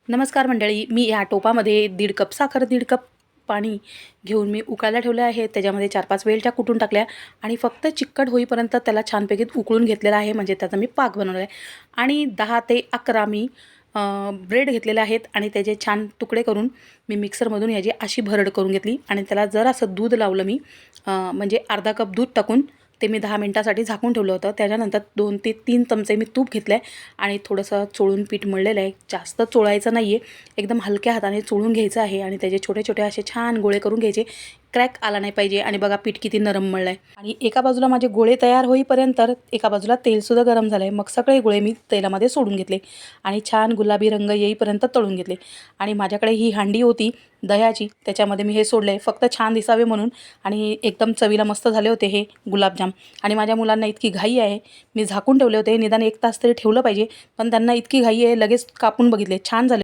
नमस्कार मंडळी, मी या टोपामध्ये 1.5 कप साखर, 1.5 कप पाणी घेऊन मी उकळायला ठेवलं आहे. त्याच्यामध्ये 4-5 वेलच्या कुटून टाकल्या आणि फक्त चिकट होईपर्यंत त्याला छानपैकी उकळून घेतलेला आहे. म्हणजे त्याचा मी पाक बनवला आहे. आणि 10 ते 11 मी ब्रेड घेतलेले आहेत आणि त्याचे छान तुकडे करून मी मिक्सरमधून याची अशी भरड करून घेतली आणि त्याला जरासं दूध लावलं मी, म्हणजे अर्धा कप दूध टाकून ते मी 10 मिनिटासाठी झाकून ठेवलं होतं. त्याच्यानंतर 2 ते 3 चमचे मी तूप घेतलं आहे आणि थोडंसं चोळून पीठ मळलेलं आहे. जास्त चोळायचं नाही आहे, एकदम हलक्या हाताने चोळून घ्यायचं आहे आणि त्याचे छोटे छोटे असे छान गोळे करून घ्यायचे. क्रॅक आला नाही पाहिजे. आणि बघा पीठ किती नरम मळलं आहे. आणि एका बाजूला माझे गोळे तयार होईपर्यंत एका बाजूला तेलसुद्धा गरम झालं आहे. मग सगळे गोळे मी तेलामध्ये सोडून घेतले आणि छान गुलाबी रंग येईपर्यंत तळून घेतले. आणि माझ्याकडे ही हांडी होती दह्याची, त्याच्यामध्ये मी हे सोडलं आहे फक्त छान दिसावे म्हणून. आणि एकदम चवीला मस्त झाले होते हे गुलाबजाम. आणि माझ्या मुलांना इतकी घाई आहे, मी झाकून ठेवले होते, निदान 1 तास तरी ठेवलं पाहिजे, पण त्यांना इतकी घाई आहे, लगेच कापून बघितले, छान झाले.